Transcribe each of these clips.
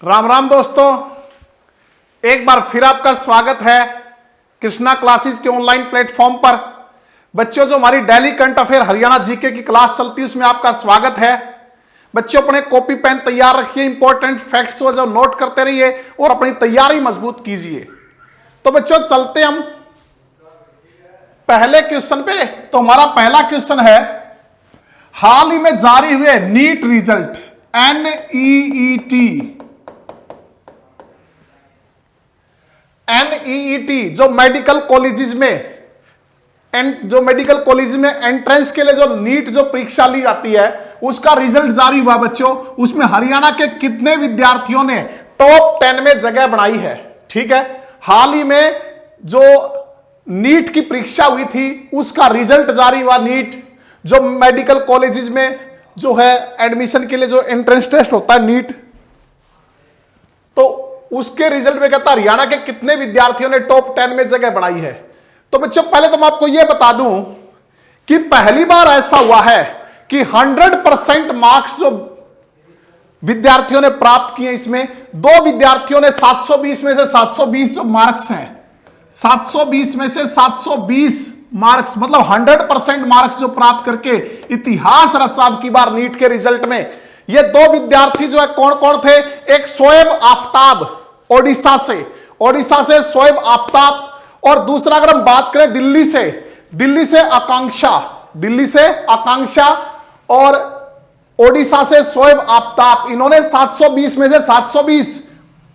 राम राम दोस्तों, एक बार फिर आपका स्वागत है कृष्णा क्लासेस के ऑनलाइन प्लेटफॉर्म पर। बच्चों, जो हमारी daily current affair Haryana GK की क्लास चलती है उसमें आपका स्वागत है। बच्चों, अपने कॉपी पेन तैयार रखिए, इंपॉर्टेंट फैक्ट्स को जो नोट करते रहिए और अपनी तैयारी मजबूत कीजिए। तो बच्चों चलते हम पहले क्वेश्चन पे। तो हमारा पहला क्वेश्चन है, हाल ही में जारी हुए नीट रिजल्ट एनईईटी जो मेडिकल कॉलेजेस में एंट्रेंस के लिए जो नीट जो परीक्षा ली जाती है उसका रिजल्ट जारी हुआ। बच्चों, उसमें हरियाणा के कितने विद्यार्थियों ने टॉप 10 में जगह बनाई है? ठीक है, हाल ही में जो नीट की परीक्षा हुई थी उसका रिजल्ट जारी हुआ। नीट जो मेडिकल कॉलेजेस में जो है एडमिशन के लिए जो एंट्रेंस टेस्ट होता है नीट, तो उसके रिजल्ट में कहता हरियाणा के कितने विद्यार्थियों ने टॉप 10 में जगह बनाई है। तो बच्चों पहले तो मैं आपको यह बता दूं कि पहली बार ऐसा हुआ है कि 100% मार्क्स जो विद्यार्थियों ने प्राप्त किए, इसमें दो विद्यार्थियों ने 720 में से 720 जो मार्क्स हैं, 720 में से 720 मार्क्स मतलब 100% मार्क्स जो प्राप्त करके इतिहास रचा अब की बार नीट के रिजल्ट में। ये दो विद्यार्थी जो है कौन कौन थे? एक शोएब आफ्ताब ओडिशा से शोएब आफ्ताब, और दूसरा अगर हम बात करें दिल्ली से आकांक्षा और ओडिशा से शोएब आफ्ताब। इन्होंने 720 में से 720।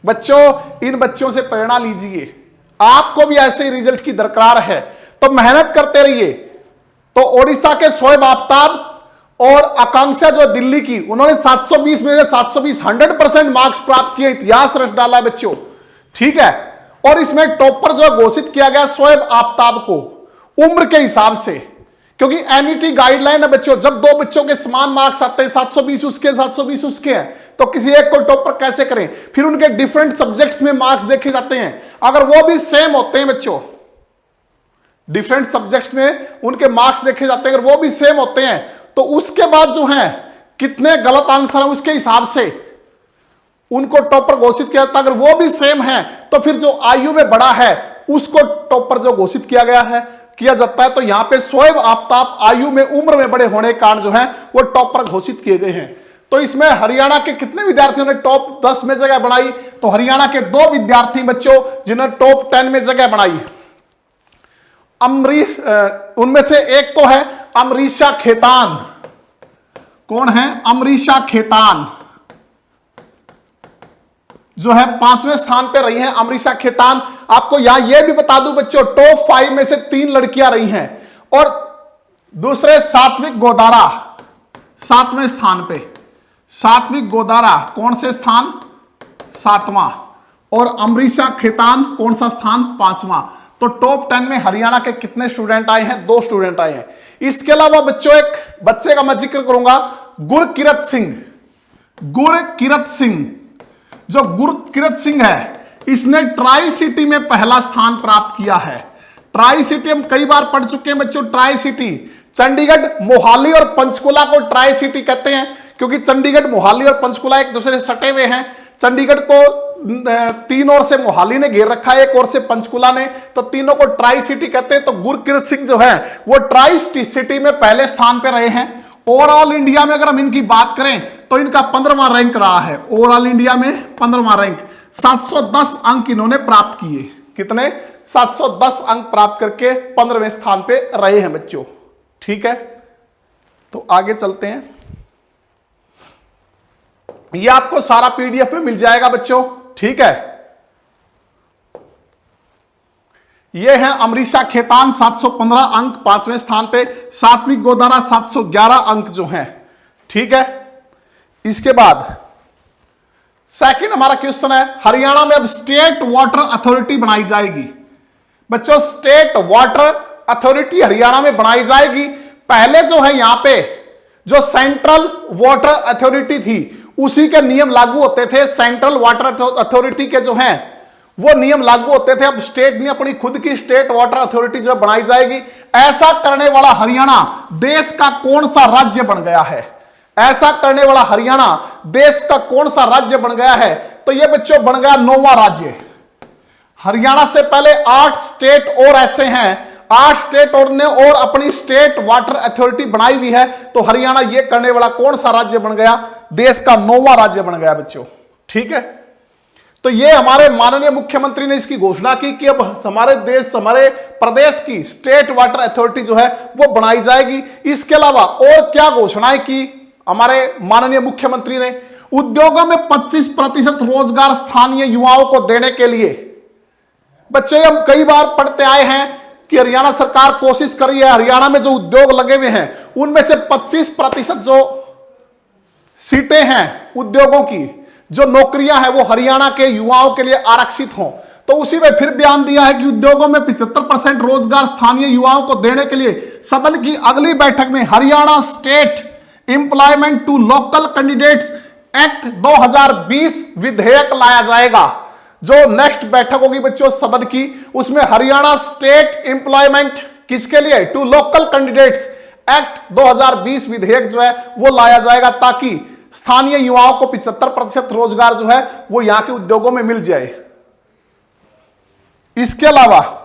बच्चों, इन बच्चों से प्रेरणा लीजिए, आपको भी ऐसे ही रिजल्ट की दरकार है तो मेहनत करते रहिए। तो ओडिशा के शोएब आफ्ताब और आकांक्षा जो दिल्ली की, उन्होंने 720 में से 720 100% मार्क्स प्राप्त किए, इतिहास रच डाला है बच्चों। ठीक है, और इसमें टॉपर जो घोषित किया गया शोएब आफ्ताब को उम्र के हिसाब से, क्योंकि एनईटी गाइडलाइन है बच्चों, जब दो बच्चों के समान मार्क्स आते हैं, 720 उसके 720 उसके हैं, तो किसी एक को टॉपर कैसे करें? फिर उनके डिफरेंट सब्जेक्ट्स में मार्क्स देखे जाते हैं, अगर वो भी सेम होते हैं बच्चों, डिफरेंट सब्जेक्ट्स में उनके मार्क्स देखे जाते हैं, अगर वो भी सेम होते हैं तो उसके बाद जो है कितने गलत आंसर है उसके हिसाब से उनको टॉपर घोषित किया जाता है। अगर वो भी सेम है तो फिर जो आयु में बड़ा है उसको टॉपर जो घोषित किया जाता है। तो यहां पे शोएब आफ्ताब आयु में उम्र में बड़े होने के कारण जो है वो टॉपर घोषित किए गए हैं। तो इसमें हरियाणा के कितने विद्यार्थियों ने टॉप 10 में जगह बनाई? तो हरियाणा के दो विद्यार्थी बच्चों जिन्होंने टॉप 10 में जगह बनाई। उनमें से एक तो है अमरीशा खेतान। कौन है? अमरीशा खेतान जो है 5वें स्थान पे रही हैं। अमरीशा खेतान, आपको यहां यह भी बता दूं बच्चों, टॉप 5 में से 3 लड़कियां रही हैं। और दूसरे सात्विक गोदारा 7वें स्थान पे, सात्विक गोदारा कौन से स्थान? 7वां। और अमरीशा खेतान कौन सा स्थान? 5वां। तो टॉप 10 में हरियाणा के कितने स्टूडेंट आए हैं? 2 स्टूडेंट आए हैं। इसके अलावा बच्चों एक बच्चे का मैं जिक्र करूंगा, गुरकिरत सिंह। जो गुरकिरत सिंह है, इसने ट्राई सिटी में पहला स्थान प्राप्त किया है। ट्राई सिटी हम कई बार पढ़ चुके हैं बच्चों। ट्राई सिटी चंडीगढ़, मोहाली और पंचकुला को ट्राई सिटी कहते हैं, क्योंकि चंडीगढ़, मोहाली और पंचकुला एक दूसरे से सटे हुए हैं। चंडीगढ़ को 3 ओर से मोहाली ने घेर रखा है, 1 ओर से पंचकुला ने, तो तीनों को ट्राई सिटी कहते हैं। तो गुरकिरत सिंह जो है वो ट्राई सिटी में पहले स्थान पे रहे हैं। ओवरऑल इंडिया में अगर हम इनकी बात करें तो इनका 15वां रैंक रहा है। ओवरऑल इंडिया में 15वां रैंक, 710 अंक इन्होंने प्राप्त किए। कितने? 710 अंक प्राप्त करके 15वें स्थान पे रहे हैं बच्चों। ठीक है, तो आगे चलते हैं। ये आपको सारा पीडीएफ में मिल जाएगा बच्चों। ठीक है, ये है अमरीशा खेतान 715 अंक 5वें स्थान पे, सात्विक गोदारा 711 अंक जो हैं। ठीक है, इसके बाद सेकंड हमारा क्वेश्चन है, हरियाणा में अब स्टेट वाटर अथॉरिटी बनाई जाएगी। बच्चों, स्टेट वाटर अथॉरिटी हरियाणा में बनाई जाएगी। पहले जो है यहां पे जो सेंट्रल वाटर अथॉरिटी थी उसी के नियम लागू होते थे। सेंट्रल वाटर अथॉरिटी के जो हैं वो नियम लागू होते थे। अब स्टेट ने अपनी खुद की स्टेट वाटर अथॉरिटी जो बनाई जाएगी। ऐसा करने वाला हरियाणा देश का कौन सा राज्य बन गया है? ऐसा करने वाला हरियाणा देश का कौन सा राज्य बन गया है तो ये बच्चों बन गया 9वां राज्य। हरियाणा से पहले 8 स्टेट और ऐसे हैं, 8 स्टेट और ने और अपनी स्टेट वाटर अथॉरिटी बनाई हुई है। तो हरियाणा ये करने वाला कौन सा राज्य बन गया? देश का 9वां राज्य बन गया बच्चों। ठीक है, तो ये हमारे माननीय मुख्यमंत्री ने इसकी घोषणा की कि अब हमारे देश, हमारे प्रदेश की स्टेट वाटर अथॉरिटी जो है वो बनाई जाएगी। इसके अलावा और क्या घोषणाएं की हमारे माननीय मुख्यमंत्री ने? उद्योगों में 25% रोजगार स्थानीय युवाओं को देने के लिए। बच्चे हम कई बार पढ़ते आए हैं कि हरियाणा सरकार कोशिश कर रही है, हरियाणा में जो उद्योग लगे हुए हैं उनमें से 25% जो सीटें हैं उद्योगों की, जो नौकरियां हैं वो हरियाणा के युवाओं के लिए आरक्षित हों। तो उसी में फिर बयान दिया है कि उद्योगों में 75% रोजगार स्थानीय युवाओं को देने के लिए सदन की अगली बैठक में Haryana state employment to local candidates act 2020 विधेयक लाया जाएगा। जो नेक्स्ट बैठक होगी बच्चों सदन की, उसमें हरियाणा स्टेट एम्प्लॉयमेंट किसके लिए? टू लोकल कैंडिडेट्स एक्ट 2020 विधेयक जो है वो लाया जाएगा, ताकि स्थानीय युवाओं को 75% रोजगार जो है वो यहां के उद्योगों में मिल जाए। इसके अलावा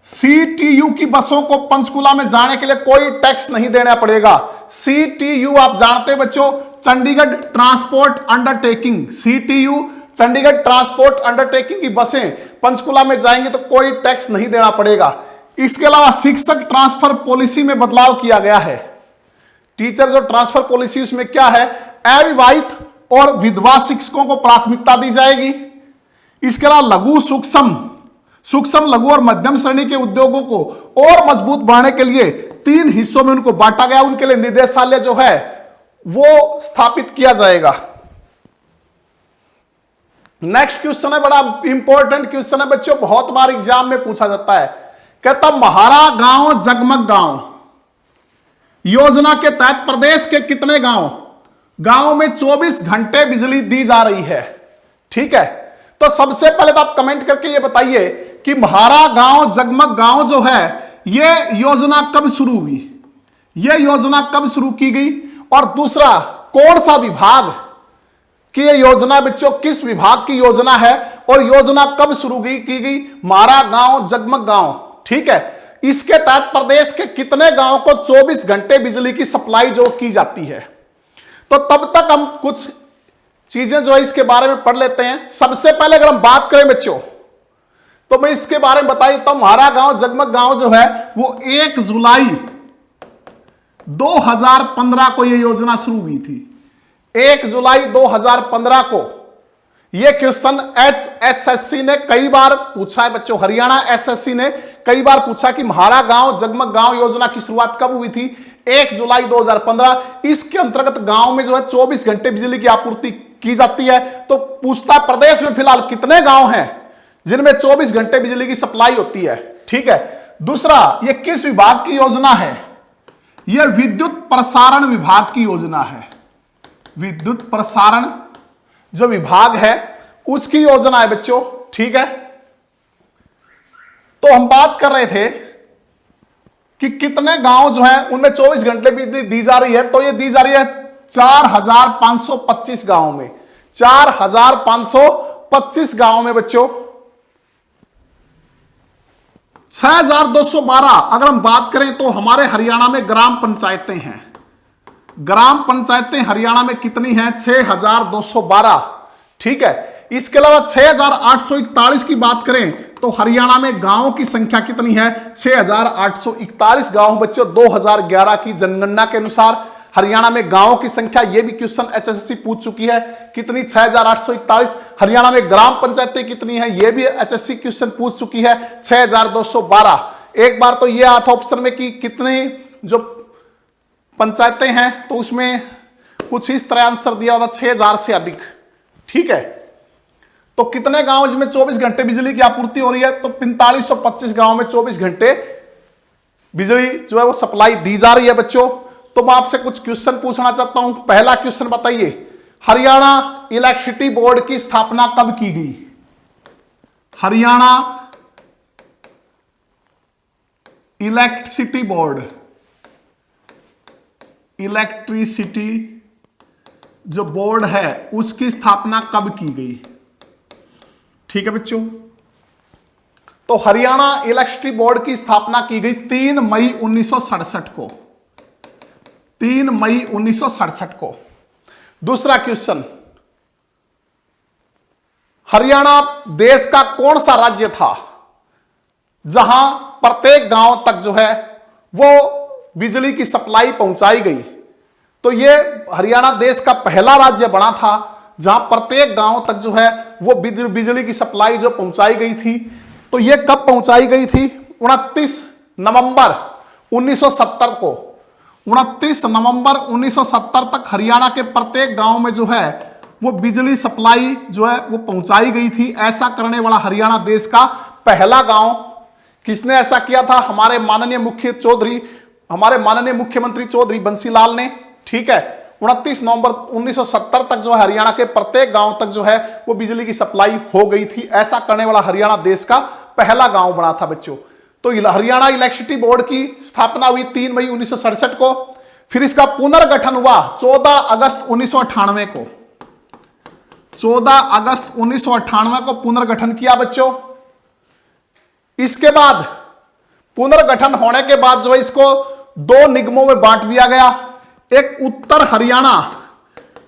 सीटीयू की बसों को पंचकुला में जाने के लिए कोई टैक्स नहीं देना पड़ेगा। सीटीयू आप जानते हैं बच्चों, Chandigarh transport undertaking. CTU Chandigarh transport undertaking की बसें पंचकुला में जाएंगे तो कोई टैक्स नहीं देना पड़ेगा। इसके अलावा शिक्षक ट्रांसफर पॉलिसी में बदलाव किया गया है। टीचर जो ट्रांसफर पॉलिसी उसमें क्या है? अविवाहित और विधवा शिक्षकों को प्राथमिकता दी जाएगी। इसके अलावा लघु सूक्ष्म लघु और मध्यम श्रेणी के उद्योगों को और मजबूत बनाने के लिए 3 हिस्सों में उनको बांटा गया। उनके लिए निदेशालय जो है वो स्थापित किया जाएगा। नेक्स्ट क्वेश्चन है, बड़ा इंपॉर्टेंट क्वेश्चन है बच्चों, बहुत बार एग्जाम में पूछा जाता है। कहता म्हारा गांव जगमग गांव योजना के तहत प्रदेश के कितने गांव में 24 घंटे बिजली दी जा रही है? ठीक है, तो सबसे पहले तो आप कमेंट करके ये बताइए कि म्हारा गांव जगमग गांव जो है ये योजना कब शुरू हुई, ये योजना कब शुरू की गई, और दूसरा कौन सा विभाग की ये योजना बच्चों, किस विभाग की योजना है और योजना कब शुरू की गई? म्हारा गांव जगमग गांव। ठीक है, इसके तहत प्रदेश के कितने गांव को 24 घंटे बिजली की सप्लाई जो की जाती है? तो तब तक हम कुछ चीजें जो है इसके बारे में पढ़ लेते हैं। सबसे पहले अगर हम बात करें बच्चों तो मैं इसके बारे में बताई तो म्हारा गांव जगमग गांव जो है वो 1 जुलाई 2015 को यह योजना शुरू हुई थी। 1 जुलाई 2015 को यह क्वेश्चन HSSC ने कई बार पूछा है बच्चों, हरियाणा SSC ने कई बार पूछा कि म्हारा गांव जगमग गांव योजना की शुरुआत कब हुई थी? 1 जुलाई 2015। इसके अंतर्गत गांव में जो है 24 घंटे बिजली की आपूर्ति की जाती है। तो पूछता प्रदेश में फिलहाल कितने गांव हैं जिनमें 24 घंटे बिजली की सप्लाई होती है? ठीक है, दूसरा ये किस विभाग की योजना है? यह विद्युत प्रसारण विभाग की योजना है। विद्युत प्रसारण जो विभाग है उसकी योजना है बच्चों। ठीक है, तो हम बात कर रहे थे कि कितने गांव जो है उनमें 24 घंटे बिजली दी जा रही है। तो ये दी जा रही है 4525 गांव में, 4525 गांव में बच्चों। 6212 अगर हम बात करें तो हमारे हरियाणा में ग्राम पंचायतें हैं। ग्राम पंचायतें हरियाणा में कितनी हैं? 6212। ठीक है, इसके अलावा 6841 की बात करें तो हरियाणा में गांवों की संख्या कितनी है? 6841 गांव बच्चों। 2011 की जनगणना के अनुसार हरियाणा में गांवों की संख्या, यह भी क्वेश्चन HSSC पूछ चुकी है, कितनी? 6841। हरियाणा में ग्राम पंचायतें कितनी है? यह भी HSSC क्वेश्चन पूछ चुकी है, 6212। एक बार तो यह आता ऑप्शन में कि कितनी जो पंचायतें हैं, तो उसमें कुछ इस तरह आंसर दिया होता 6000 से अधिक। ठीक है, तो कितने गांव जिसमें 24 घंटे बिजली की आपूर्ति हो रही है? तो 4525 गांव में 24 घंटे बिजली जो है वो सप्लाई दी जा रही है बच्चों। तो मैं आपसे कुछ क्वेश्चन पूछना चाहता हूं। पहला क्वेश्चन बताइए, हरियाणा इलेक्ट्रिसिटी बोर्ड की स्थापना कब की गई? हरियाणा इलेक्ट्रिसिटी बोर्ड, इलेक्ट्रिसिटी जो बोर्ड है उसकी स्थापना कब की गई? ठीक है बच्चों, तो हरियाणा इलेक्ट्रिसिटी बोर्ड की स्थापना की गई 3 मई 1967 को। 3 मई 1967 को। दूसरा क्वेश्चन, हरियाणा देश का कौन सा राज्य था जहां प्रत्येक गांव तक जो है वो बिजली की सप्लाई पहुंचाई गई? तो ये हरियाणा देश का पहला राज्य बना था जहां प्रत्येक गांव तक जो है वो बिजली की सप्लाई जो पहुंचाई गई थी। तो ये कब पहुंचाई गई थी? 29 नवंबर 1970 को। 29 नवंबर 1970 तक हरियाणा के प्रत्येक गांव में जो है वो बिजली सप्लाई जो है वो पहुंचाई गई थी। ऐसा करने वाला हरियाणा देश का पहला गांव। किसने ऐसा किया था? हमारे माननीय मुख्यमंत्री चौधरी बंसीलाल ने। ठीक है, 29 नवंबर 1970 तक जो है हरियाणा के प्रत्येक गांव तक जो है वो बिजली की सप्लाई हो गई थी। ऐसा करने वाला हरियाणा देश का पहला गांव बना था बच्चों। तो हरियाणा इलेक्ट्रिसिटी बोर्ड की स्थापना हुई 3 मई 1967 को। फिर इसका पुनर्गठन हुआ 14 अगस्त 1998 को। 14 अगस्त 1998 को पुनर्गठन किया बच्चों। इसके बाद पुनर्गठन होने के बाद जो है इसको 2 निगमों में बांट दिया गया। एक उत्तर हरियाणा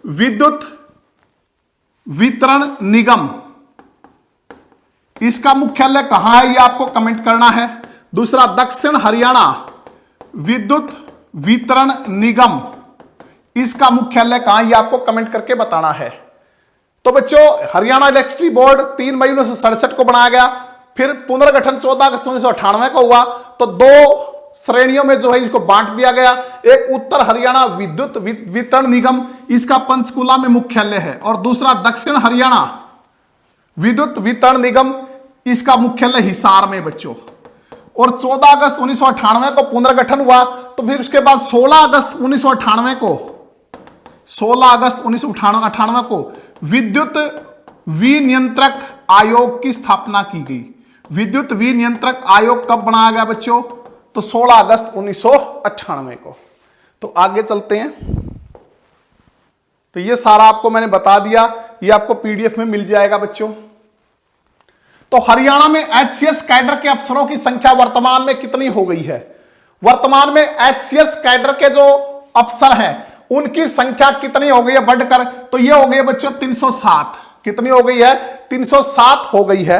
विद्युत वितरण निगम, इसका मुख्यालय कहां है ये आपको कमेंट करना है। दूसरा दक्षिण हरियाणा विद्युत वितरण निगम, इसका मुख्यालय कहां ये आपको कमेंट करके बताना है। तो बच्चों हरियाणा इलेक्ट्रिसिटी बोर्ड 3 मई 1967 को बनाया गया। फिर पुनर्गठन 14 अगस्त 1998 को हुआ। तो 2 श्रेणियों में जो है इसको बांट दिया गया। एक उत्तर हरियाणा विद्युत वितरण निगम, इसका पंचकुला में मुख्यालय है। और दूसरा दक्षिण हरियाणा विद्युत वितरण निगम, इसका मुख्यालय हिसार में बच्चों। और 14 अगस्त 1998 को पुनर्गठन हुआ। तो फिर उसके बाद 16 अगस्त 1998 को विद्युत विनियंत्रक आयोग की स्थापना की गई। विद्युत विनियंत्रक आयोग कब बनाया गया बच्चों? तो 16 अगस्त 1998 को। तो आगे चलते हैं। तो ये सारा आपको मैंने बता दिया, ये आपको पीडीएफ में मिल जाएगा बच्चों। तो हरियाणा में एचसीएस कैडर के अफसरों की संख्या वर्तमान में कितनी हो गई है? वर्तमान में एचसीएस कैडर के जो अफसर हैं उनकी संख्या कितनी हो गई है बढ़कर? तो ये हो गई है बच्चों 307। कितनी हो गई है? 307 हो गई है।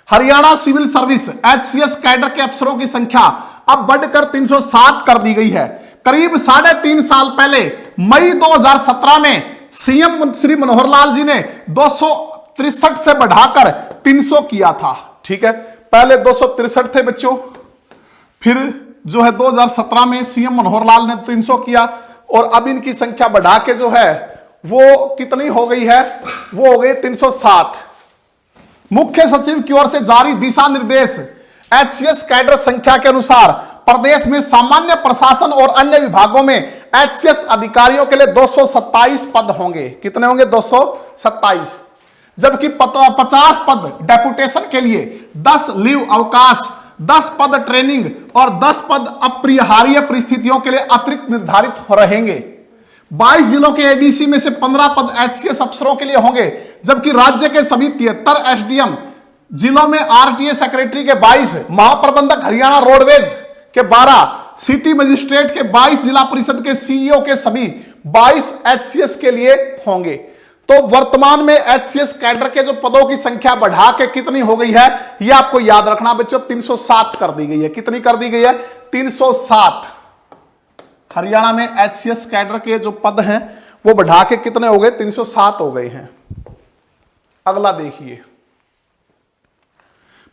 Haryana civil service HCS cadre के अफसरों की संख्या अब बढ़कर 307 कर दी गई है। करीब 3.5 साल पहले मई 2017 में सीएम श्री मनोहर लाल जी ने 263 से बढ़ाकर 300 किया था। ठीक है, पहले 263 थे बच्चों, फिर जो है 2017 में सीएम मनोहर लाल ने 300 किया और अब इनकी संख्या बढ़ा के जो है वो कितनी हो गई है? वो हो गई 307। मुख्य सचिव की ओर से जारी दिशा निर्देश एचसीएस कैडर संख्या के अनुसार प्रदेश में सामान्य प्रशासन और अन्य विभागों में एचसीएस अधिकारियों के लिए 227 पद होंगे। कितने होंगे? 227। जबकि 50 पद डेपुटेशन के लिए, 10 लीव अवकाश, 10 पद ट्रेनिंग और 10 पद अपरिहार्य परिस्थितियों के लिए अतिरिक्त निर्धारित रहेंगे। 22 जिलों के एडीसी में से 15 पद एचसीएस अफसरों के लिए होंगे, जबकि राज्य के सभी 73 एसडीएम जिलों में आरटीए सेक्रेटरी के 22, महाप्रबंधक हरियाणा रोडवेज के 12, सिटी मजिस्ट्रेट के 22, जिला परिषद के सीईओ के सभी 22 एचसीएस के लिए होंगे। तो वर्तमान में एचसीएस कैडर के जो पदों की संख्या बढ़ा के कितनी हो गई है यह आपको याद रखना बच्चों, 307 कर दी गई है। कितनी कर दी गई है? 307। हरियाणा में एचसीएस कैडर के जो पद हैं वो बढ़ा के कितने हो गए? 307 हो गए हैं। अगला देखिए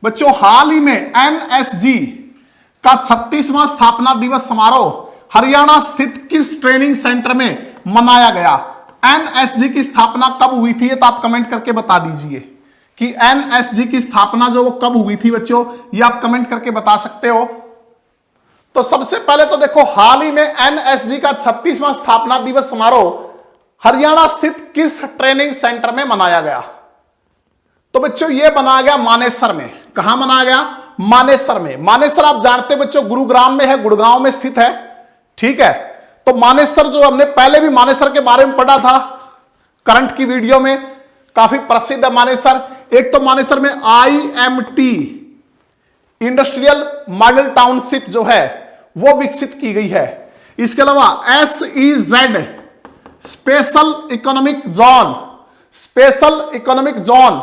बच्चों, हाल ही में एनएसजी का 36वां स्थापना दिवस समारोह हरियाणा स्थित किस ट्रेनिंग सेंटर में मनाया गया? एनएसजी की स्थापना कब हुई थी? ये तो आप कमेंट करके बता दीजिए कि एनएसजी की स्थापना जो वो कब हुई थी बच्चों, ये आप कमेंट करके बता सकते हो। तो सबसे पहले तो देखो, हाल ही में एनएसजी का 36वां स्थापना दिवस समारोह हरियाणा स्थित किस ट्रेनिंग सेंटर में मनाया गया? तो बच्चों ये बनाया गया मानेसर में। कहां मनाया गया? मानेसर में। मानेसर आप जानते हो बच्चों गुरुग्राम में है, गुड़गांव में स्थित है। ठीक है, तो मानेसर जो हमने पहले भी मानेसर के बारे में पढ़ा था करंट की वीडियो में, काफी प्रसिद्ध है मानेसर। एक तो मानेसर में IMT इंडस्ट्रियल मॉडल टाउनशिप जो है वो विकसित की गई है। इसके अलावा SEZ special economic zone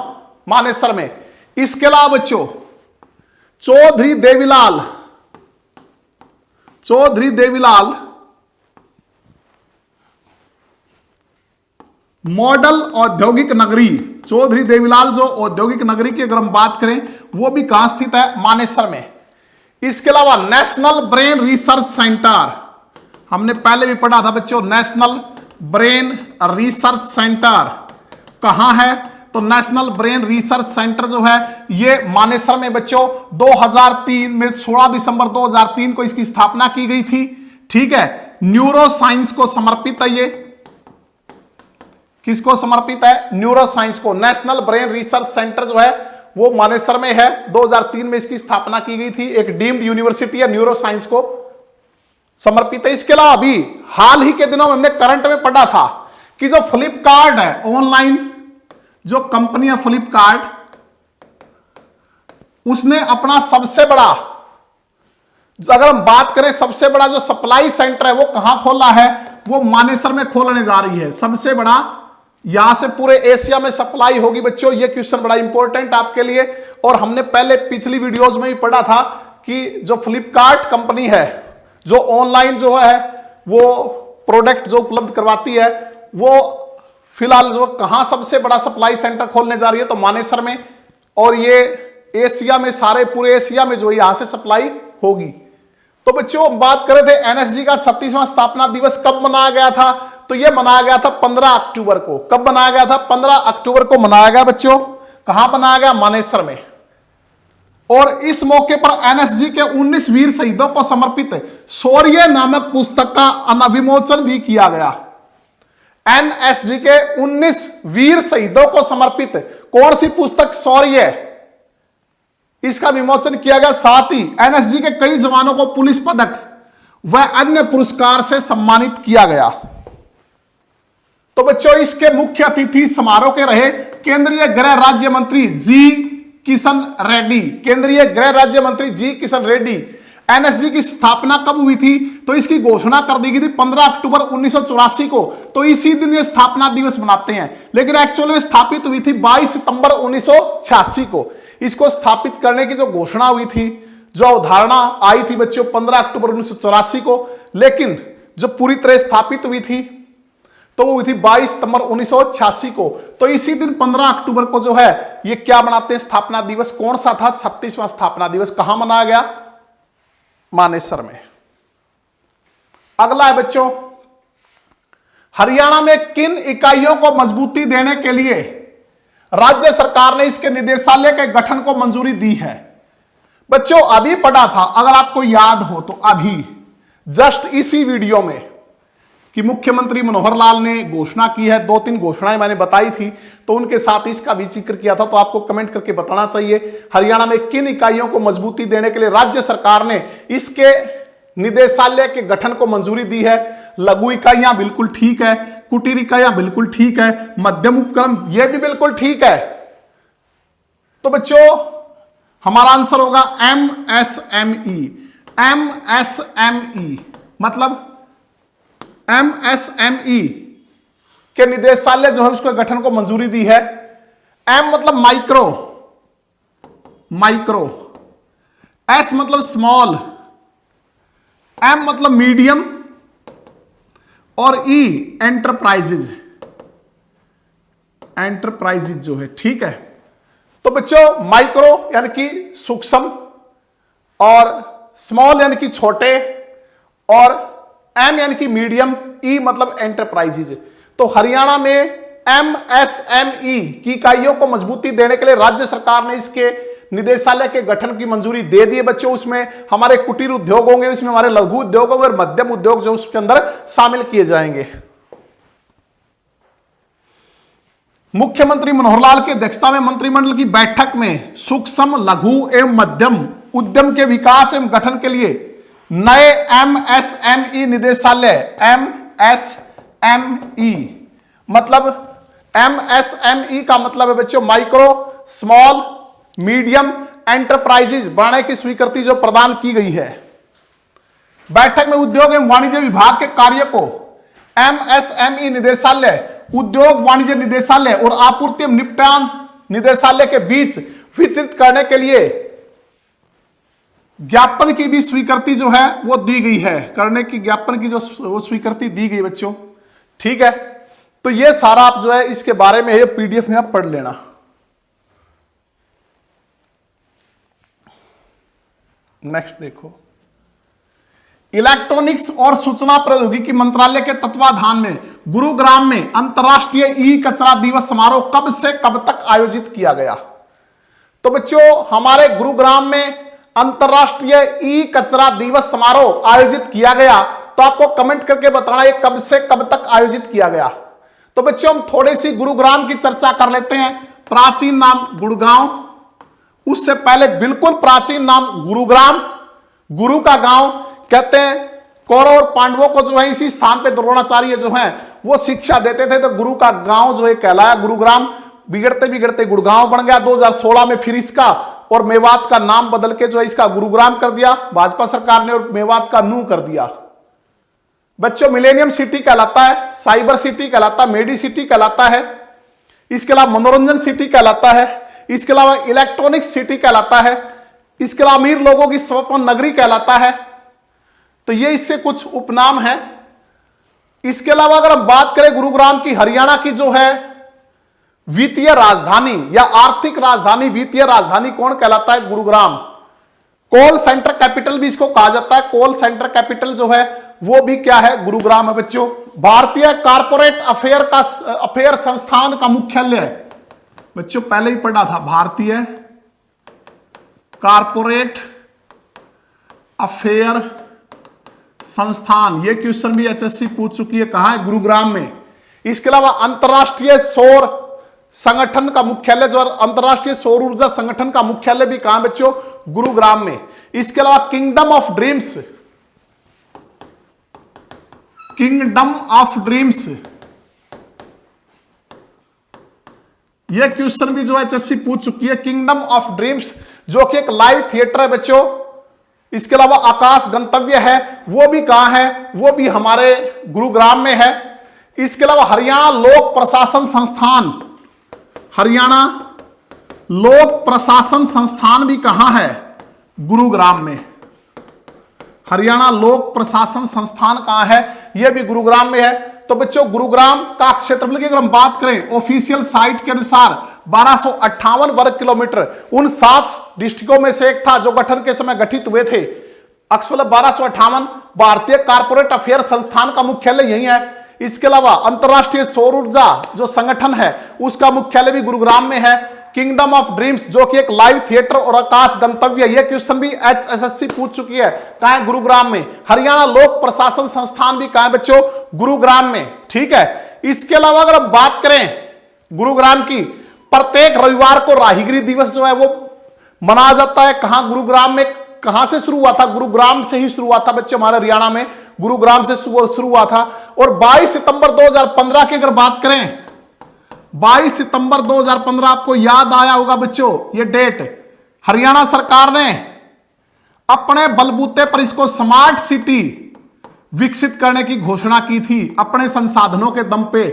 Manesar में। इसके अलावा बच्चों चौधरी देवीलाल मॉडल औद्योगिक नगरी, चौधरी देवीलाल जो औद्योगिक नगरी की अगर हम बात करें वो भी कहां स्थित है, मानेसर में। इसके अलावा नेशनल ब्रेन रिसर्च सेंटर, हमने पहले भी पढ़ा था बच्चों, नेशनल ब्रेन रिसर्च सेंटर कहां है, तो नेशनल ब्रेन रिसर्च सेंटर जो है ये मानेसर में बच्चों 2003 में 16 दिसंबर 2003 को इसकी स्थापना की गई थी। ठीक है, न्यूरो साइंस को समर्पित है ये। किसको समर्पित है? न्यूरो साइंस को। नेशनल ब्रेन रिसर्च सेंटर जो है वो मानेसर में है, 2003 में इसकी स्थापना की गई थी। एक डीम्ड यूनिवर्सिटी है, न्यूरो साइंस को समर्पित है। इसके अलावा अभी हाल ही के दिनों में हमने करंट में पढ़ा था कि जो फ्लिपकार्ट है, ऑनलाइन जो कंपनी है फ्लिपकार्ट, उसने अपना सबसे बड़ा, अगर हम बात करें सबसे बड़ा जो सप्लाई सेंटर है वो कहां खोला है, वो मानेसर में खोलने जा रही है। सबसे बड़ा यहां से पूरे एशिया में सप्लाई होगी बच्चों। ये क्वेश्चन बड़ा इंपॉर्टेंट आपके लिए, और हमने पहले पिछली वीडियोस में भी पढ़ा था कि जो फ्लिपकार्ट कंपनी है जो ऑनलाइन जो है वो प्रोडक्ट जो उपलब्ध करवाती है, वो फिलहाल जो कहां सबसे बड़ा सप्लाई सेंटर खोलने जा रही है, तो मानेसर में। और ये एशिया में, सारे पूरे एशिया में जो यहां से सप्लाई होगी। तो बच्चों हम बात कर रहे थे NSG का 36वां स्थापना दिवस कब मनाया गया था, तो यह मनाया गया था 15 अक्टूबर को। कब मनाया गया था? 15 अक्टूबर को मनाया गया बच्चों। कहां मनाया गया? मानेसर में। और इस मौके पर NSG के 19 वीर शहीदों को समर्पित शौर्य नामक पुस्तक का विमोचन भी किया गया। NSG के 19 वीर शहीदों को समर्पित कौन सी पुस्तक? शौर्य, इसका विमोचन किया गया। साथ ही NSG के कई जवानों को पुलिस पदक व अन्य पुरस्कार से सम्मानित किया गया। तो बच्चों इसके मुख्य अतिथि समारोह के रहे केंद्रीय गृह राज्य मंत्री जी किशन रेड्डी। केंद्रीय गृह राज्य मंत्री जी किशन रेड्डी। NSG की स्थापना कब हुई थी, तो इसकी घोषणा कर दी गई थी 15 अक्टूबर 1984 को। तो इसी दिन ये स्थापना दिवस मनाते हैं, लेकिन एक्चुअल में स्थापित हुई थी 22 सितंबर 1986 को। इसको स्थापित करने की जो घोषणा हुई थी, जो अवधारणा आई थी बच्चों 15 अक्टूबर 1984 को, लेकिन जो पूरी तरह स्थापित हुई थी तो वो हुई थी 22 सितंबर 1986 को। तो इसी दिन 15 अक्टूबर को जो है ये क्या मनाते हैं? स्थापना दिवस। कौन सा था? 36वां स्थापना दिवस। कहां मनाया गया? मानेसर में। अगला है बच्चों, हरियाणा में किन इकाइयों को मजबूती देने के लिए राज्य सरकार ने इसके निदेशालय के गठन को मंजूरी दी है? बच्चों अभी पढ़ा था, अगर आपको याद हो तो, अभी जस्ट इसी वीडियो में, कि मुख्यमंत्री मनोहर लाल ने घोषणा की है। 2-3 घोषणाएं मैंने बताई थी, तो उनके साथ इसका भी जिक्र किया था। तो आपको कमेंट करके बताना चाहिए हरियाणा में किन इकाइयों को मजबूती देने के लिए राज्य सरकार ने इसके निदेशालय के गठन को मंजूरी दी है। लघु इकाइयां बिल्कुल ठीक है, कुटीर इकाइयां बिल्कुल ठीक है, मध्यम उपक्रम यह भी बिल्कुल ठीक है। तो बच्चों हमारा आंसर होगा MSME। MSME मतलब MSME के निदेशालय जो है उसके गठन को मंजूरी दी है। M मतलब माइक्रो, S मतलब स्मॉल, M मतलब मीडियम, और E एंटरप्राइजेज जो है। ठीक है, तो बच्चों माइक्रो यानी कि सूक्ष्म, और स्मॉल यानी कि छोटे, और M यानी कि मीडियम, E मतलब एंटरप्राइजेज। तो हरियाणा में MSME की इकाइयों को मजबूती देने के लिए राज्य सरकार ने इसके निदेशालय के गठन की मंजूरी दे दी है बच्चों। उसमें हमारे कुटीर उद्योग होंगे, उसमें हमारे लघु उद्योग होंगे, और मध्यम उद्योग जो उसके अंदर शामिल किए जाएंगे। मुख्यमंत्री मनोहर लाल की अध्यक्षता में मंत्रिमंडल की बैठक में सूक्ष्म, लघु एवं मध्यम उद्यम के विकास एवं गठन के लिए नए MSME निदेशालय, MSME मतलब MSME का मतलब है बच्चों माइक्रो स्मॉल मीडियम एंटरप्राइजेज बढ़ाने की स्वीकृति जो प्रदान की गई है। बैठक में उद्योग एवं वाणिज्य विभाग के कार्य को MSME निदेशालय, उद्योग वाणिज्य निदेशालय और आपूर्ति एवं निपटान निदेशालय के बीच वितरित करने के लिए ज्ञापन की भी स्वीकृति जो है वो दी गई है, करने की ज्ञापन की जो वो स्वीकृति दी गई बच्चों। ठीक है, तो ये सारा आप जो है इसके बारे में PDF में आप पढ़ लेना। नेक्स्ट देखो, इलेक्ट्रॉनिक्स और सूचना प्रौद्योगिकी मंत्रालय के तत्वाधान में गुरुग्राम में अंतर्राष्ट्रीय ई कचरा दिवस समारोह कब से कब तक आयोजित किया गया? तो बच्चों हमारे गुरुग्राम में अंतर्राष्ट्रीय ई कचरा दिवस समारोह आयोजित किया गया, तो आपको कमेंट करके बताना ये कब से कब तक आयोजित किया गया। तो बच्चों हम थोड़ी सी गुरुग्राम की चर्चा कर लेते हैं। प्राचीन नाम गुड़गांव, उससे पहले बिल्कुल प्राचीन नाम गुरुग्राम, गुरु का गांव कहते हैं। कौरव और पांडवों को जो है इसी स्थान पे द्रोणाचार्य जो है वो शिक्षा देते थे, तो गुरु का गांव जो है कहलाया गुरुग्राम। बिगड़ते बिगड़ते गुड़गांव बन गया 2016 में, फिर इसका और मेवात का नाम बदल के जो है इसका गुरुग्राम कर दिया भाजपा सरकार ने, और मेवात का नू कर दिया। बच्चों मिलेनियम सिटी कहलाता है, साइबर सिटी कहलाता है, मेडी सिटी कहलाता है, इसके अलावा मनोरंजन सिटी कहलाता है, इसके अलावा इलेक्ट्रॉनिक सिटी कहलाता है, इसके अलावा अमीर लोगों की स्वप्न नगरी कहलाता है। तो ये इसके कुछ उपनाम हैं। इसके अलावा अगर हम बात करें गुरुग्राम की, हरियाणा की जो है वित्तीय राजधानी या आर्थिक राजधानी, वित्तीय राजधानी कौन कहलाता है? गुरुग्राम। कोल सेंटर कैपिटल भी इसको कहा जाता है, कोल सेंटर कैपिटल जो है वो भी क्या है? गुरुग्राम है बच्चों। भारतीय कारपोरेट अफेयर संस्थान का मुख्यालय, बच्चों पहले ही पढ़ा था, भारतीय कारपोरेट अफेयर संस्थान, ये क्वेश्चन भी HSC पूछ चुकी है, कहां है? गुरुग्राम में। इसके अलावा अंतरराष्ट्रीय सौर संगठन का मुख्यालय जो अंतरराष्ट्रीय सौर ऊर्जा संगठन का मुख्यालय भी कहां बच्चों? गुरुग्राम में। इसके अलावा kingdom of dreams, kingdom of dreams, यह क्वेश्चन भी जो है HSC पूछ चुकी है। किंगडम ऑफ ड्रीम्स जो कि एक लाइव थिएटर है बच्चों। इसके अलावा आकाश गंतव्य है, वो भी कहां है? वो भी हमारे गुरुग्राम में है। इसके अलावा हरियाणा लोक प्रशासन संस्थान, हरियाणा लोक प्रशासन संस्थान भी कहां है? गुरुग्राम में। हरियाणा लोक प्रशासन संस्थान कहां है? यह भी गुरुग्राम में है। तो बच्चों गुरुग्राम का क्षेत्रफल की अगर हम बात करें ऑफिशियल साइट के अनुसार 1258 वर्ग किलोमीटर, उन 7 डिस्ट्रिक्टों में से एक था जो गठन के समय गठित हुए थे। अक्सर 1258। भारतीय कारपोरेट अफेयर संस्थान का मुख्यालय यही है। इसके अलावा अंतरराष्ट्रीय सौर ऊर्जा जो संगठन है उसका मुख्यालय भी गुरुग्राम में है। किंगडम ऑफ ड्रीम्स जो कि एक लाइव थिएटर और आकाश गंतव्य, यह क्वेश्चन भी HSC पूछ चुकी है, कहां है? गुरुग्राम में। हरियाणा लोक प्रशासन संस्थान भी कहां है बच्चों? गुरुग्राम में। ठीक है। इसके अलावा अगर हम बात करें गुरुग्राम की, प्रत्येक रविवार को राहीगिरी दिवस जो है वो मनाया जाता है। कहां? गुरुग्राम में। कहां से शुरू हुआ था? गुरुग्राम से ही शुरू हुआ था बच्चे, हमारे हरियाणा में गुरुग्राम से शुरू हुआ था। और 22 सितंबर 2015 की अगर बात करें, 22 सितंबर 2015 आपको याद आया होगा बच्चों ये डेट, हरियाणा सरकार ने अपने बलबूते पर इसको स्मार्ट सिटी विकसित करने की घोषणा की थी। अपने संसाधनों के दम पे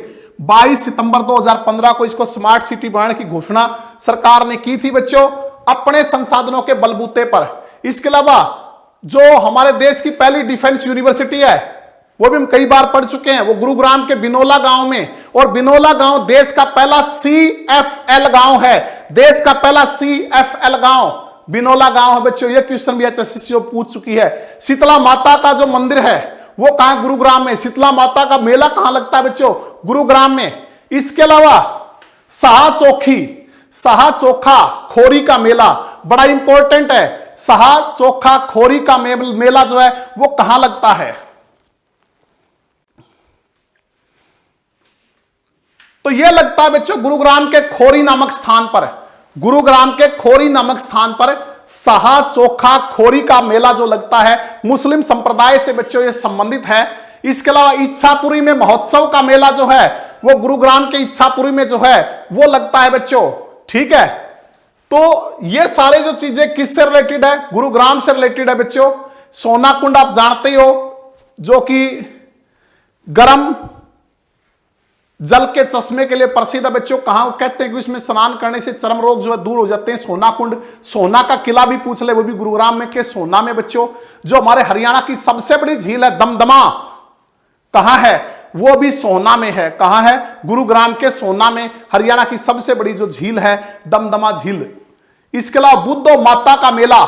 22 सितंबर 2015 को इसको स्मार्ट सिटी बनाने की घोषणा सरकार ने की थी बच्चों, अपने संसाधनों के बलबूते पर। इसके अलावा जो हमारे देश की पहली डिफेंस यूनिवर्सिटी है वो भी हम कई बार पढ़ चुके हैं, वो गुरुग्राम के बिनोला गांव में। और बिनोला गांव देश का पहला CFL गांव है, देश का पहला CFL गांव बिनोला गांव है बच्चों। ये क्वेश्चन भी HSC पूछ चुकी है। शीतला माता का जो मंदिर है वो कहां? गुरुग्राम में। शीतला माता का मेला कहां लगता है बच्चों? गुरुग्राम में। इसके अलावा साहा चोखा खोरी का मेला बड़ा इंपॉर्टेंट है। साहा चोखा खोरी का मेला जो है वो कहां लगता है? तो यह लगता है बच्चों गुरुग्राम के खोरी नामक स्थान पर। गुरुग्राम के खोरी नामक स्थान पर सहा चोखा खोरी का मेला जो लगता है, मुस्लिम संप्रदाय से बच्चों ये संबंधित है। इसके अलावा इच्छापुरी में महोत्सव का मेला जो है वो गुरुग्राम के इच्छापुरी में जो है वो लगता है बच्चों। ठीक है, तो ये सारे जो चीजें किससे रिलेटेड है, गुरुग्राम से रिलेटेड है बच्चों। सोना कुंड आप जानते ही हो, जो कि गर्म जल के चश्मे के लिए प्रसिद्ध है बच्चों। कहां कहते हैं कि उसमें स्नान करने से चर्म रोग जो है दूर हो जाते हैं। सोना कुंड, सोना का किला भी पूछ ले, वो भी गुरुग्राम में के सोना में बच्चों। जो हमारे हरियाणा की सबसे बड़ी झील है दमदमा, कहां है, वो भी सोना में है। कहां है, गुरुग्राम के सोना में। हरियाणा की सबसे बड़ी जो झील है दमदमा झील। इसके अलावा बुद्धो माता का मेला,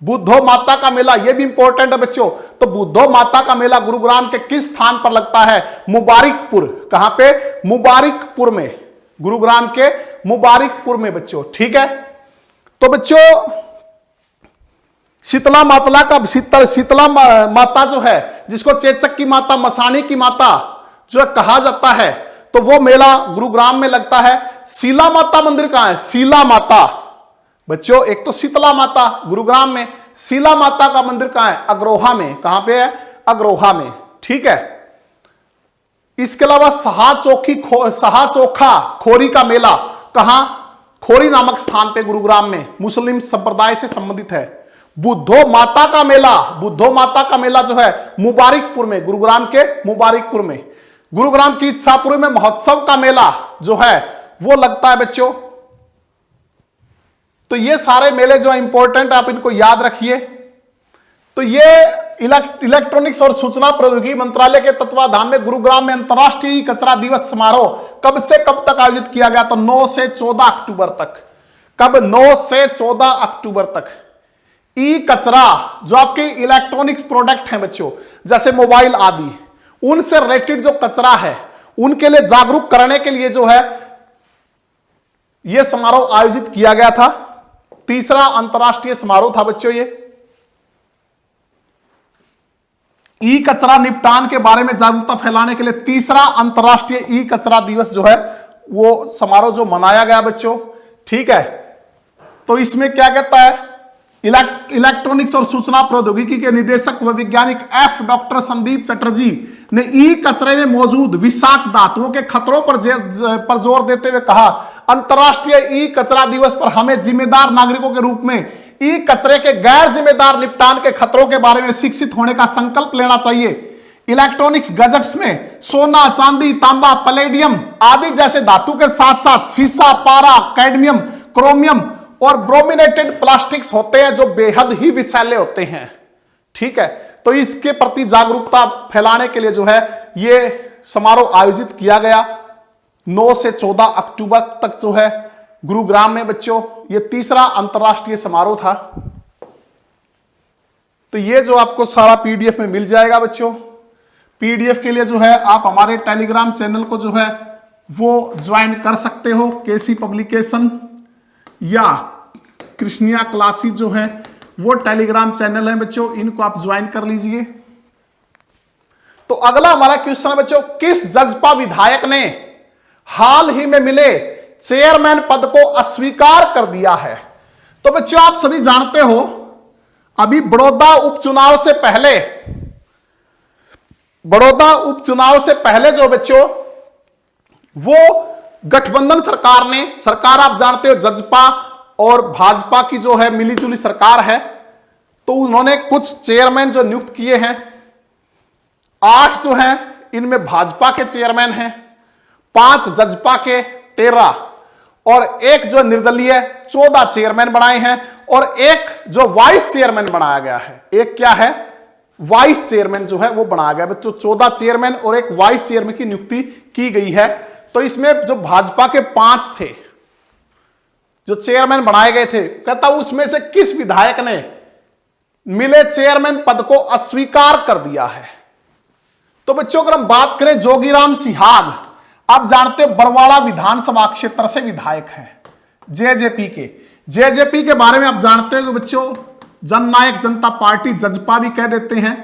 बुद्धो माता का मेला ये भी इंपॉर्टेंट है बच्चों। तो बुद्धो माता का मेला गुरुग्राम के किस स्थान पर लगता है, मुबारिकपुर। कहां पे, मुबारिकपुर में, गुरुग्राम के मुबारिकपुर में बच्चों। ठीक है, तो बच्चों शीतला मातला का शीतला माता जो है, जिसको चेचक की माता, मसानी की माता जो है कहा जाता है, तो वो मेला गुरुग्राम में लगता है। शीला माता मंदिर कहां है, शीला माता बच्चों, एक तो शीतला माता गुरुग्राम में, शीला माता का मंदिर कहां है, अग्रोहा में। कहां पे है, अग्रोहा में। ठीक है, इसके अलावा सहा चोखा खोरी का मेला कहां, खोरी नामक स्थान पे गुरुग्राम में, मुस्लिम संप्रदाय से संबंधित है। बुद्धो माता का मेला, बुद्धो माता का मेला जो है मुबारिकपुर में, गुरुग्राम के मुबारिकपुर में। गुरुग्राम की इच्छापुरी में महोत्सव का मेला जो है वो लगता है बच्चों। तो ये सारे मेले जो है इंपॉर्टेंट, आप इनको याद रखिए। तो ये इलेक्ट्रॉनिक्स और सूचना प्रौद्योगिकी मंत्रालय के तत्वाधान में गुरुग्राम में अंतर्राष्ट्रीय कचरा दिवस समारोह कब से कब तक आयोजित किया गया, तो 9 से 14 अक्टूबर तक। कब, 9 से 14 अक्टूबर तक। ई कचरा जो आपके इलेक्ट्रॉनिक्स प्रोडक्ट हैं बच्चों, जैसे मोबाइल आदि, उनसे रिलेटेड जो कचरा है उनके लिए जागरूक करने के लिए जो है यह समारोह आयोजित किया गया था। तीसरा अंतर्राष्ट्रीय समारोह था बच्चों ये। ई कचरा निपटान के बारे में जागरूकता फैलाने के लिए तीसरा अंतर्राष्ट्रीय ई कचरा दिवस जो है वो समारोह जो मनाया गया बच्चों। ठीक है, तो इसमें क्या कहता है, इलेक्ट्रॉनिक्स और सूचना प्रौद्योगिकी के निदेशक व वैज्ञानिक डॉक्टर संदीप चटर्जी ने ई कचरे में मौजूद विषाक्त धातुओं के खतरों पर जोर देते हुए कहा, अंतर्राष्ट्रीय ई कचरा दिवस पर हमें जिम्मेदार नागरिकों के रूप में ई कचरे के गैर जिम्मेदार निपटान के खतरों के बारे में शिक्षित होने का संकल्प लेना चाहिए। इलेक्ट्रॉनिक्स गैजेट्स में सोना, चांदी, तांबा, पैलेडियम आदि जैसे धातु के साथ साथ सीसा, पारा, कैडमियम, क्रोमियम और ब्रोमिनेटेड प्लास्टिक्स होते हैं जो बेहद ही विषैले होते हैं। ठीक है, तो इसके प्रति जागरूकता फैलाने के लिए जो है ये समारोह आयोजित किया गया 9 से 14 अक्टूबर तक जो है गुरुग्राम में बच्चों। ये तीसरा अंतर्राष्ट्रीय समारोह था। तो ये जो आपको सारा पीडीएफ में मिल जाएगा बच्चों। पीडीएफ के लिए जो है आप हमारे टेलीग्राम चैनल को जो है वो ज्वाइन कर सकते हो। केसी पब्लिकेशन या कृष्णिया क्लासेस जो है वो टेलीग्राम चैनल है बच्चों, इनको आप ज्वाइन कर लीजिए। तो अगला हमारा क्वेश्चन है बच्चों, किस जजपा विधायक ने हाल ही में मिले चेयरमैन पद को अस्वीकार कर दिया है? तो बच्चों आप सभी जानते हो अभी बड़ौदा उपचुनाव से पहले जो बच्चों वो गठबंधन सरकार आप जानते हो जजपा और भाजपा की जो है मिलीजुली सरकार है। तो उन्होंने कुछ चेयरमैन जो नियुक्त किए हैं, 8 जो हैं इनमें भाजपा के चेयरमैन हैं, 5 जजपा के 13 और एक जो निर्दलीय 14 चेयरमैन बनाए हैं और एक जो वाइस चेयरमैन बनाया गया है। एक क्या है, वाइस चेयरमैन जो है वो बनाया गया बच्चों। 14 चेयरमैन और एक वाइस चेयरमैन की नियुक्ति की गई है। तो इसमें जो भाजपा के 5 थे जो चेयरमैन बनाए गए थे, कहता उसमें से किस विधायक ने मिले चेयरमैन पद को अस्वीकार कर दिया है? तो बच्चों अगर हम बात करें जोगीराम सिहाग, आप जानते हो बरवाड़ा विधानसभा क्षेत्र से विधायक हैं जेजेपी के बारे में आप जानते हो बच्चों, जननायक जनता पार्टी जजपा भी कह देते हैं।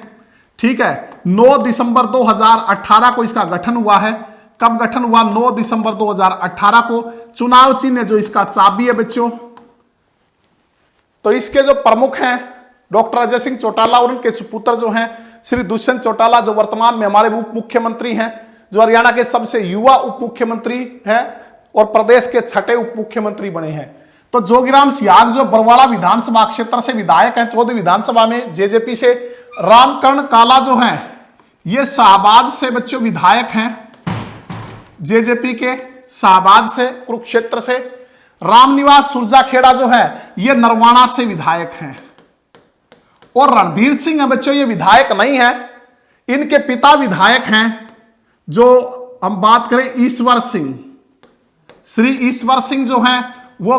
ठीक है, 9 दिसंबर 2018 को इसका गठन हुआ है। कब गठन हुआ? 9 दिसंबर 2018 को। चुनाव चिन्ह जो इसका चाबी है बच्चों, तो इसके जो प्रमुख हैं डॉक्टर अजय सिंह चौटाला और उनके सुपुत्र जो हैं श्री दुष्यंत चौटाला, जो वर्तमान में हमारे उप मुख्यमंत्री हैं, जो हरियाणा के सबसे युवा उप मुख्यमंत्री हैं और प्रदेश के छठे उप मुख्यमंत्री बने हैं। तो जोगीराम सियाग जो बरवाड़ा विधानसभा क्षेत्र से विधायक हैं 14वीं विधानसभा में जेजेपी से। रामकरण काला जो हैं ये शाहबाद से बच्चों विधायक हैं जेजेपी के, शाहबाद से, कुरुक्षेत्र से। रामनिवास सुरजाखेड़ा जो है ये नरवाना से विधायक हैं। और रणधीर सिंह है बच्चों ये विधायक नहीं है, इनके पिता विधायक हैं। जो हम बात करें ईश्वर सिंह, श्री ईश्वर सिंह जो हैं वो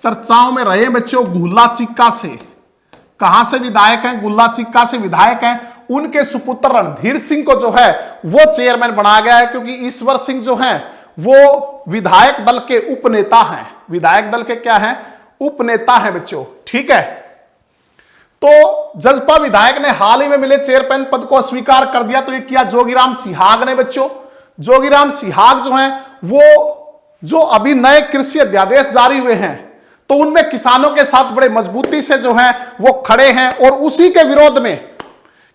चर्चाओं में रहे बच्चों गुल्ला चिक्का से। कहां से विधायक हैं? गुल्ला चिक्का से विधायक हैं। उनके सुपुत्र रणधीर सिंह को जो है वो चेयरमैन बनाया गया है, क्योंकि ईश्वर सिंह जो हैं वो विधायक दल के उपनेता हैं। विधायक दल के क्या हैं? उपनेता हैं बच्चों, ठीक है। तो जजपा विधायक ने हाल ही में मिले चेयरमैन पद को अस्वीकार कर दिया। तो ये किया जोगीराम सिहाग ने बच्चों। जोगीराम सिहाग जो हैं वो जो अभी नए कृषि अध्यादेश जारी हुए हैं तो उनमें किसानों के साथ बड़े मजबूती से जो है वो खड़े हैं, और उसी के विरोध में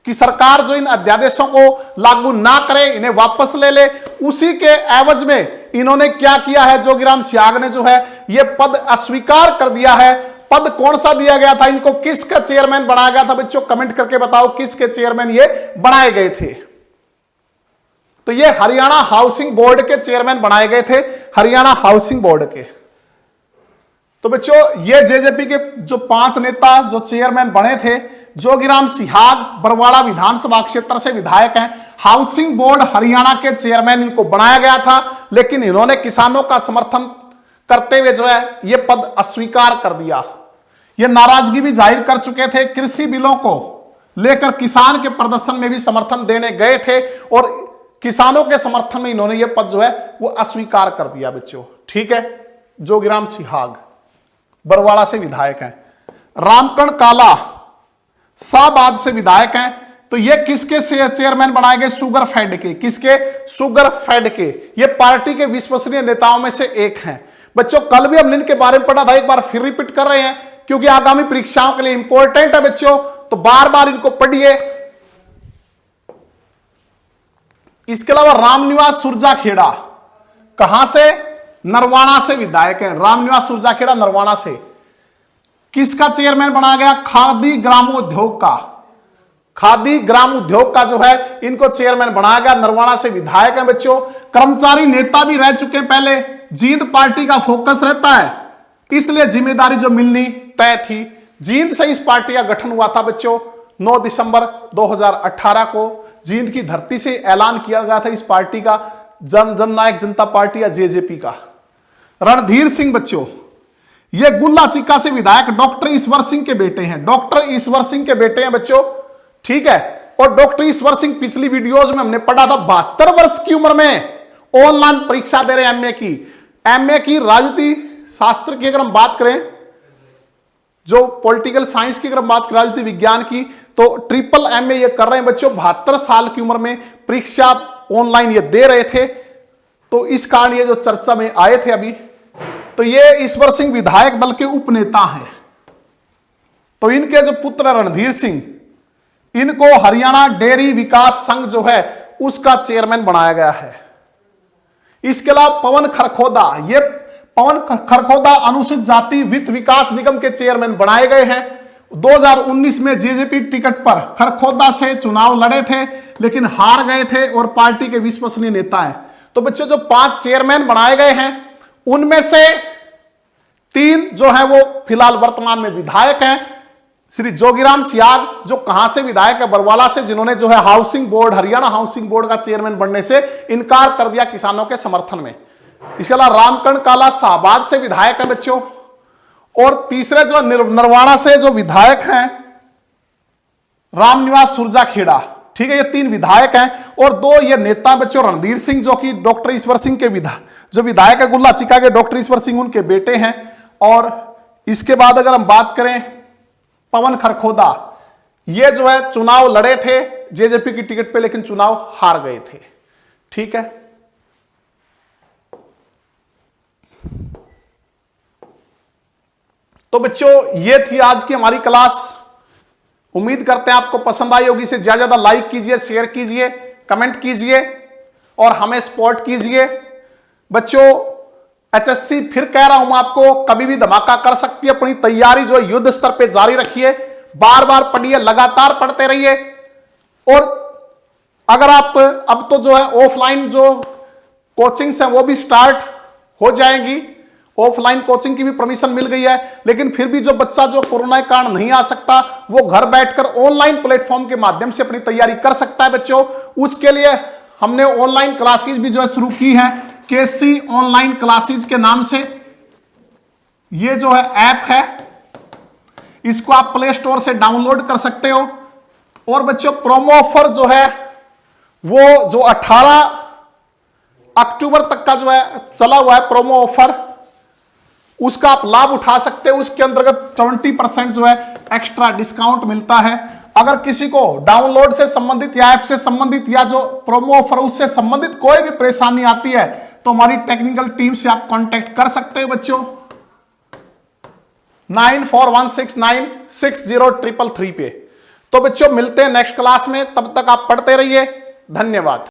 कि सरकार जो इन अध्यादेशों को लागू ना करे, इन्हें वापस ले ले, उसी के एवज में इन्होंने क्या किया है? जोगीराम सियाग ने जो है ये पद अस्वीकार कर दिया है। पद कौन सा दिया गया था इनको? किसका चेयरमैन बनाया गया था बच्चों? कमेंट करके बताओ किसके चेयरमैन ये बनाए गए थे। तो ये हरियाणा हाउसिंग बोर्ड के चेयरमैन बनाए गए थे, हरियाणा हाउसिंग बोर्ड के। तो बच्चों ये जेजेपी के जो 5 नेता जो चेयरमैन बने थे, जोगीराम सिहाग बरवाड़ा विधानसभा क्षेत्र से विधायक हैं। हाउसिंग बोर्ड हरियाणा के चेयरमैन इनको बनाया गया था, लेकिन इन्होंने किसानों का समर्थन करते हुए जो है ये पद अस्वीकार कर दिया। ये नाराजगी भी जाहिर कर चुके थे, कृषि बिलों को लेकर किसान के प्रदर्शन में भी समर्थन देने गए थे, और किसानों के समर्थन में इन्होंने ये पद जो है वो अस्वीकार कर दिया बच्चों, ठीक है। जोगीराम सिहाग बरवाड़ा से विधायक हैं। रामकरण काला शाहबाद से विधायक हैं। तो ये किसके चेयरमैन बनाए गए? शुगर फेड के। किसके? शुगर फेड के। ये पार्टी के विश्वसनीय नेताओं में से एक हैं बच्चों। कल भी हमने इनके बारे में पढ़ा था, एक बार फिर रिपीट कर रहे हैं क्योंकि आगामी परीक्षाओं के लिए इंपॉर्टेंट है बच्चों, तो बार बार इनको पढ़िए। इसके अलावा रामनिवास सुरजाखेड़ा कहां से? नरवाना से विधायक है। रामनिवास सुरजाखेड़ा नरवाना से। किसका चेयरमैन बनाया गया? खादी ग्रामोद्योग का। खादी ग्राम उद्योग का जो है इनको चेयरमैन बनाया गया। नरवाना से विधायक है बच्चों। कर्मचारी नेता भी रह चुके हैं पहले। जींद पार्टी का फोकस रहता है, इसलिए जिम्मेदारी जो मिलनी तय थी। जींद से इस पार्टी का गठन हुआ था बच्चों 9 दिसंबर 2018 को। जींद की धरती से ऐलान किया गया था इस पार्टी का, जननायक जनता पार्टी या जेजेपी का। रणधीर सिंह बच्चों ये गुल्ला चिक्का से विधायक डॉक्टर ईश्वर सिंह के बेटे हैं। डॉक्टर ईश्वर सिंह के बेटे हैं बच्चों, ठीक है। और डॉक्टर ईश्वर सिंह पिछली वीडियोज में हमने पढ़ा था 72 वर्ष की उम्र में ऑनलाइन परीक्षा दे रहे हैं एमए की राजनीति शास्त्र की अगर हम बात करें, जो पॉलिटिकल साइंस की अगर हम बात करें, राजनीति विज्ञान की, तो ट्रिपल एमए ये कर रहे हैं बच्चों। 72 साल की उम्र में परीक्षा ऑनलाइन ये दे रहे थे, तो इस कारण ये जो चर्चा में आए थे अभी। तो ये ईश्वर सिंह विधायक दल के उपनेता हैं। तो इनके जो पुत्र रणधीर सिंह, इनको हरियाणा डेयरी विकास संघ जो है उसका चेयरमैन बनाया गया है। इसके अलावा पवन खरखोदा, ये पवन खरखोदा अनुसूचित जाति वित्त विकास निगम के चेयरमैन बनाए गए हैं। 2019 में जेजेपी टिकट पर खरखोदा से चुनाव लड़े थे, लेकिन हार गए थे और पार्टी के विश्वसनीय नेता हैं। तो बच्चों जो 5 चेयरमैन बनाए गए हैं उनमें से 3 जो है वो फिलहाल वर्तमान में विधायक हैं। श्री जोगीराम सियाग जो कहां से विधायक है? बरवाला से, जिन्होंने जो है housing board, Haryana housing board का चेयरमैन बनने से इनकार कर दिया किसानों के समर्थन में। इसके अलावा रामकरण काला शाहबाद से विधायक है बच्चों। और तीसरे जो नरवाना से जो विधायक हैं रामनिवास सुरजाखेड़ा, ठीक है। ये 3 विधायक हैं और 2 ये नेता बच्चों। रणधीर सिंह जो कि डॉक्टर ईश्वर सिंह के जो विधायक है गुल्ला चिक्का के, डॉक्टर ईश्वर सिंह उनके बेटे हैं। और इसके बाद अगर हम बात करें पवन खरखोदा, ये जो है चुनाव लड़े थे जेजेपी की टिकट पे, लेकिन चुनाव हार गए थे, ठीक है। तो बच्चों ये थी आज की हमारी क्लास। उम्मीद करते हैं आपको पसंद आई होगी। इसे ज्यादा ज्यादा लाइक कीजिए, शेयर कीजिए, कमेंट कीजिए और हमें सपोर्ट कीजिए। बच्चों एचएससी फिर कह रहा हूं मैं आपको, कभी भी धमाका कर सकती है। अपनी तैयारी जो है युद्ध स्तर पे जारी रखिए, बार बार पढ़िए, लगातार पढ़ते रहिए। और अगर आप अब तो जो है ऑफलाइन जो कोचिंग्स है वो भी स्टार्ट हो जाएंगी, ऑफलाइन कोचिंग की भी परमिशन मिल गई है। लेकिन फिर भी जो बच्चा जो कोरोना के कारण नहीं आ सकता, वो घर बैठकर ऑनलाइन प्लेटफॉर्म के माध्यम से अपनी तैयारी कर सकता है। बच्चों उसके लिए हमने ऑनलाइन क्लासेस भी जो है शुरू की है, केसी ऑनलाइन क्लासेस के नाम से। ये जो है ऐप है, इसको आप प्ले स्टोर से डाउनलोड कर सकते हो। और बच्चों प्रोमो ऑफर जो है वो जो 18 अक्टूबर तक का जो है चला हुआ है प्रोमो ऑफर, उसका आप लाभ उठा सकते हो। उसके अंतर्गत 20% जो है एक्स्ट्रा डिस्काउंट मिलता है। अगर किसी को डाउनलोड से संबंधित या ऐप से संबंधित या जो प्रोमो ऑफर उससे संबंधित कोई भी परेशानी आती है तो हमारी टेक्निकल टीम से आप कांटेक्ट कर सकते हो बच्चों 9416960333 पे। तो बच्चों मिलते हैं नेक्स्ट क्लास में, तब तक आप पढ़ते रहिए। धन्यवाद।